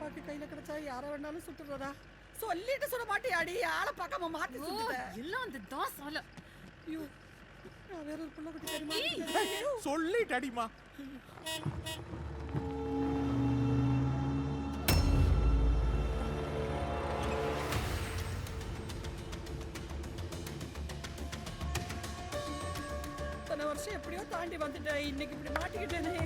துப்பாக்கி கையில கிடைச்சா யார வேணாலும் சுட்டுறதா சொல்லிட்டு சுட மாட்டியாடி ஆளை பார்க்காம மாத்தி சுட்டுட்ட எல்லாம் அந்த தாசால. ஐயோ நான் வேற ஒரு புள்ள குட்டி தெரியுமா சொல்லிட்டடிமா. இத்தனை வருஷம் எப்படியோ தாண்டி வந்துட்டேன், இன்னைக்கு இப்படி மாட்டிக்கிட்டேனே.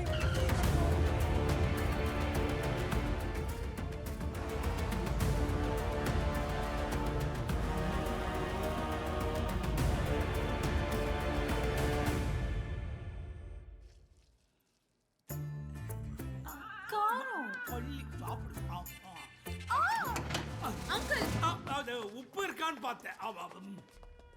உப்பு இருக்கான்னு பார்த்தேன்.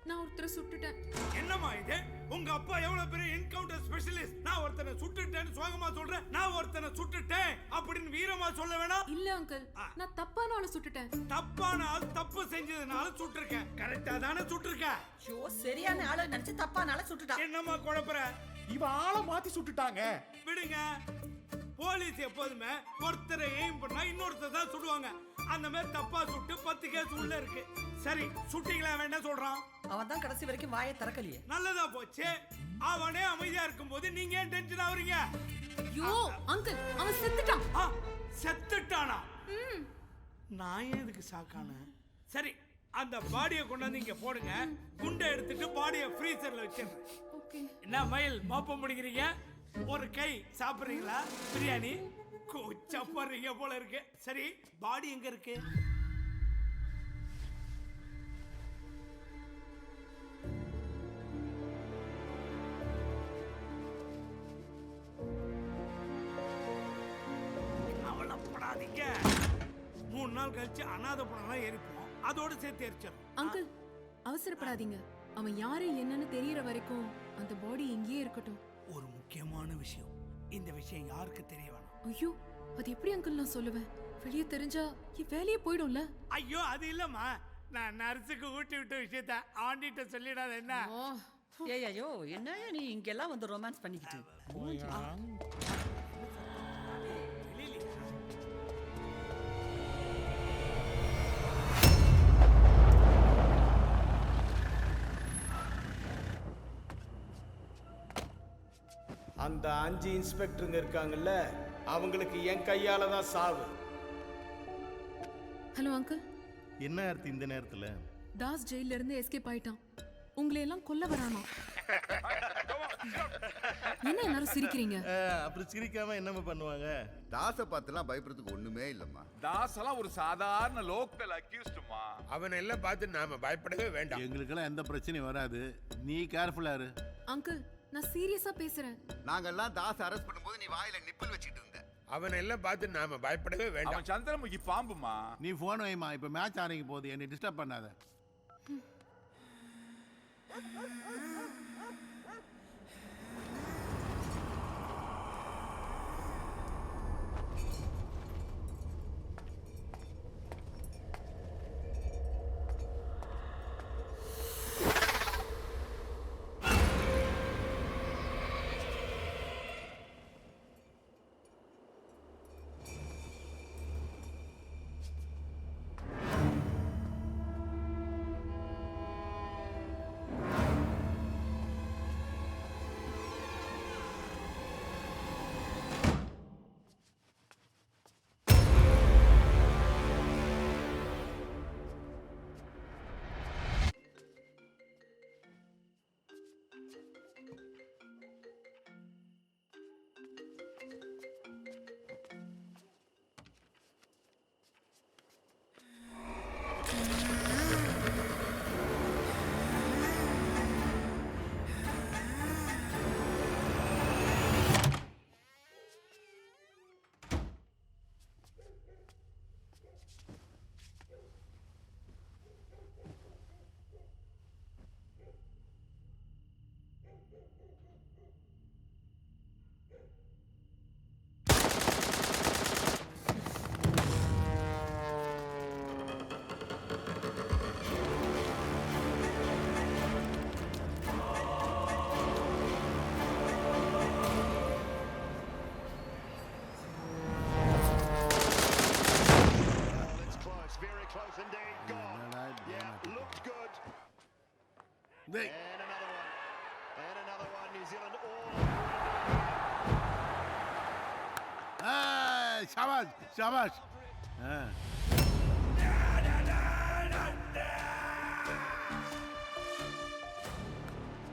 நான் ஒருத்தரை சுட்டுட்டேன். என்னம்மா இது? உங்க அப்பா எவ்வளவு பெரிய என்கவுண்டர் ஸ்பெஷலிஸ்ட். நான் ஒருத்தனை சுட்டுட்டேன்னு சோகமா சொல்றேன். நான் ஒருத்தனை சுட்டுட்டேன் அப்படின்னு வீரமா சொல்ல வேணாம். இல்ல அங்கிள், நான் தப்பான ஆளை சுட்டுட்டேன். தப்பான ஆள் தப்பு செஞ்சதுனால சுட்டிருக்கேன். கரெக்டா தானே சுட்டிருக்கேன்? ஐயோ சரியான ஆளை நினைச்சு தப்பான ஆளை சுட்டுட்டா. என்னம்மா குழப்பற? இவ ஆளை மாத்தி சுட்டுட்டாங்க. விடுங்க. போலீஸ் எப்போதுமே ஒருத்தரை எய்ம் பண்ணா இன்னொருத்தர் தான் சுடுவாங்க. அந்த மாதிரி தப்பா சுட்டு 10 கேஸ் உள்ள இருக்கு. சரி சுட்டிங்களா வேண்டாம் சொல்றான். அவன் தான் கடைசி வரைக்கும் வாயை திறக்கலையே. நல்லதா போச்சு. அவனே அமைதியா இருக்கும்போது நீங்க ஏன் டென்ஷன் ஆவறீங்க? ஐயோ அங்கிள், அவன் செத்துட்டான். செத்துட்டானா? நான் எதுக்கு சாக்கானே? சரி அந்த பாடியை கொண்டாந்து இங்க போடுங்க. குண்டை எடுத்துட்டு பாடியை ஃப்ரீசர்ல வச்சிருங்க. ஓகே. என்ன மயில் மோப்பம் முடிக்கிறீங்க? ஒரு கை சாப்பிடுறீங்களா? பிரியாணி கொச்சப்படுறீங்க போல இருக்கு. சரி பாடி எங்க இருக்கு? அவளப்படாதீங்க. 3 நாள் கழிச்சு அநாத பணம்லாம் எரிப்போம். அதோட சேர்த்து எரிச்சிடும். அங்கிள் அவசரப்படாதீங்க. அவன் யாரு என்னன்னு தெரியற வரைக்கும் அந்த பாடி இங்கேயே இருக்கட்டும். ஒரு முக்கியமான விஷயம். இந்த விஷயம் யாருக்கு தெரிய வேணாம். ஐயோ அது எப்படி அங்கிள் நான் சொல்லுவேன்? வெளியே தெரிஞ்சா என் வேலையே போயிடும்ல. ஐயோ அது இல்லம்மா, நான் நர்ஸுக்கு ஊட்டி விட்ட விஷயத்த ஆண்டிட்ட சொல்லிடாத என்ன? ஐயோ என்னையா நீ இங்கெல்லாம் வந்து ரொமான்ஸ் பண்ணிக்கிட்டு? அந்த 5 இன்ஸ்பெக்டருங்க இருக்காங்கல்ல, அவங்களுக்கு என் கையால தான் சாவு. Hello uncle. என்ன ஆர்த்தி இந்த நேரத்துல? தாஸ் ஜெயில இருந்து எஸ்கேப் ஆயிட்டான். உங்களை எல்லாம் கொல்ல வரானா? என்ன எல்லாரும் சிரிக்கிறீங்க? அப்புறம் சிரிக்காம என்னமா பண்ணுவாங்க? தாசை பார்த்துலாம் பயப்படுறதுக்கு ஒண்ணுமே இல்லம்மா. தாசெல்லாம் ஒரு சாதாரண லோக்கல் அக்யூஸ்டுமா. அவன் எல்லாம் பார்த்து நாம பயப்படவே வேண்டாம். எங்களுக்கெல்லாம் எந்த பிரச்சனையும் வராது. நீ கேர்ஃபுல்லா இரு. அங்கிள் நான் சீரியஸா பேசுறேன். நாங்கெல்லாம் தாசை அரெஸ்ட் பண்ணும்போது நீ வாயில நிப்பிள் வச்சுட்டு இருந்த. அவன் எல்லாம் பார்த்து நாம பயப்படவே வேண்டாம். அவன் சந்திரமுகி பாம்புமா. நீ போன் வைமா, இப்ப மேட்ச் ஆரம்பிக்க போகுது. என்னை டிஸ்டர்ப் பண்ணாத. டேய் ஷாபாஷ் ஷாபாஷ்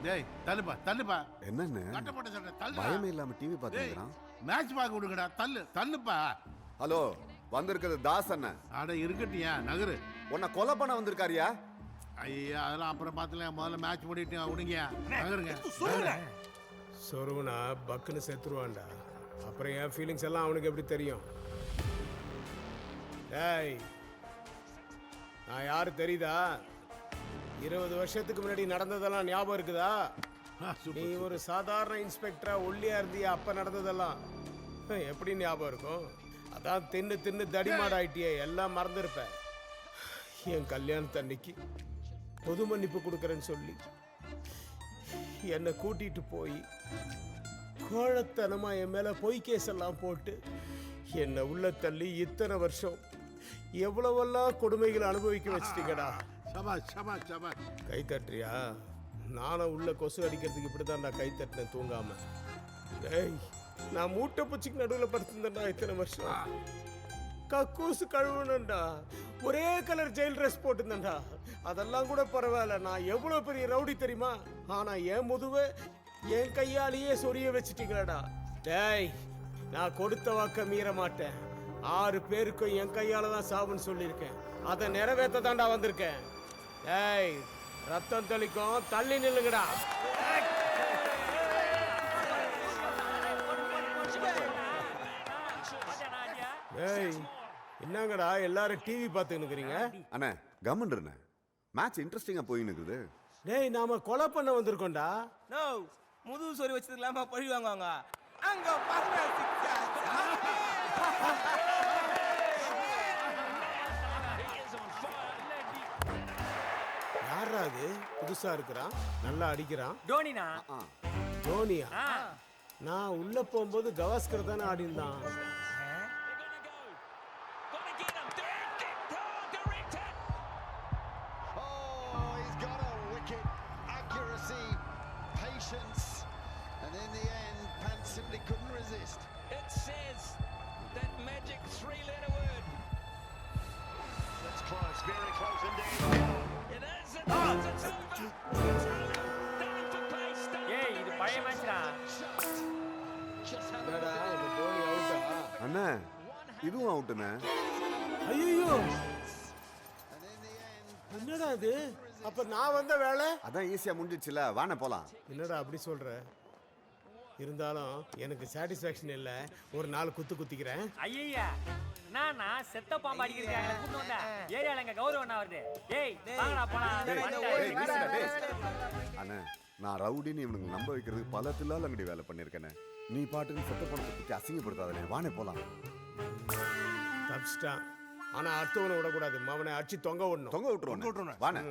டேய் தள்ளுப்பா தள்ளுப்பா என்னன்னு கட்டப்பட்ட சட்டை தள்ளு பயமே இல்லாம டிவி பாத்துக்கிறான். மேட்ச் பார்க்க விடுங்கடா தள்ளுப்பா ஹலோ, வந்திருக்கிறது தாஸ் அண்ணன். அட இருக்கட்டியா நகரு உன்னை கொலை பண்ண வந்திருக்காரியா? ஐயா அதெல்லாம் அப்புறம் பார்த்துலாம் முதல்ல மேட்ச் முடிட்டு விடுங்க நகருங்க சொருவனா பக்குன்னு செத்துருவான்டா. அப்புறம் என் ஃபீலிங்ஸ் எல்லாம் அவனுக்கு எப்படி தெரியும்? டேய், நான் யாரு தெரியுதா? 20 வருஷத்துக்கு முன்னாடி நடந்ததெல்லாம் ஞாபகம் இருக்குதா? நீ ஒரு சாதாரண இன்ஸ்பெக்டரா ஒல்லியா இருந்தியா அப்ப நடந்ததெல்லாம் எப்படி ஞாபகம் இருக்கும்? அதான் தின்னு தின்னு தடிமாடு ஆயிட்டியே, எல்லாம் மறந்துருப்ப. என் கல்யாணத்தன்னைக்கு பொது மன்னிப்பு கொடுக்கறேன்னு சொல்லி என்னை கூட்டிட்டு போய் கோழத்தனமா என் மேல பொய் கேஸ் எல்லாம் போட்டு என்னை உள்ள தள்ளி இத்தனை வருஷம் எவ்வளவெல்லாம் கொடுமைகளை அனுபவிக்க வச்சிட்டீங்கடா. சபாஷ் சபாஷ் சபாஷ் கை தட்டுறியா? நானும் உள்ள கொசு அடிக்கிறதுக்கு இப்படிதான் நான் கை தட்டினேன் தூங்காம. ஏய், நான் மூட்டை பூச்சிக்கு நடுவில் படுத்திருந்தேன்டா இத்தனை வருஷம். கக்கூசு கழுவுனேன்டா, ஒரே கலர் ஜெயில் ட்ரெஸ் போட்டிருந்தேன்டா. அதெல்லாம் கூட பரவாயில்ல, நான் எவ்வளவு பெரிய ரவுடி தெரியுமா? ஆனா என் முதுவை என் கையாலேயே சொரிய வச்சிட்டீங்களடா. டேய், நான் கொடுத்த வாக்க மீற மாட்டேன். 6 பேருக்கும் என் கையால தான் சாவுன்னு சொல்லியிருக்கேன். அதை நிறைவேற்ற தாண்டா வந்திருக்கேன். டேய், ரத்தம் தெளிக்கும், தள்ளி நில்லுங்கடா. டேய், என்னங்கடா எல்லாரும் டிவி பார்த்துன்னு இருக்கிறீங்க? அண்ணே கம்மன் மேட்ச் இன்ட்ரெஸ்டிங்கா போயின்னு இருக்குது. டேய், நாம கொலை பண்ண வந்திருக்கோம்டா. நோ, முதுகு சொறி வச்சதுக்கலாமா பழி வாங்குவாங்க. அங்க பாருங்க யாரா அது புதுசா இருக்கிறான், நல்லா அடிக்கிறான்? டோனினா? தோனியா? நான் உள்ள போகும்போது கவாஸ்கர் தானே ஆடிந்தான். And in the end, Pants simply couldn't resist. It says that magic 3-letter word. That's close, very close indeed. It is, it's over. It's over. Down for pace. ஏய், இது பழைய மேட்ச்டா. என்னடா இந்த தோனி அவுட்டா? அண்ணா இதுவும் அவுட்டுண்ணே. ஐயோ, என்னடா இது? அப்ப நான் வந்த வேலை அதான் ஈஸியா முடிஞ்சிச்சுல, வாண்ணே போலாம். என்னடா அப்படி சொல்ற? இருந்தாலும் எனக்கு சாட்டிஸ்ஃபேக்ஷன் இல்ல. ஒரு 4 குத்து குத்திக்கிறேன். ஐயா, நான் செத்த பாம்பு அடிக்கிறீங்க கூட்டி வந்தா ஏரியால எங்க கௌரவம் வருது. ஏய், வாங்கடா போலாம். அண்ணா, நான் ரவுடின்னு இவனுக்கு நம்ப வைக்கிறதுக்கு பல தில்லால அங்கடி வேலை பண்ணிருக்கேனே. நீ பாட்டுக்கு செத்த பணத்தை பத்தி அசிங்கப்படுத்தாதே, வாண்ணே போலாம். தப்பிச்சிட்டான். ஆனா அடுத்தவனை விடக்கூடாது, அவனை அடிச்சு தொங்க விடணும். தொங்க விட்டுருவோம், வாண்ணே.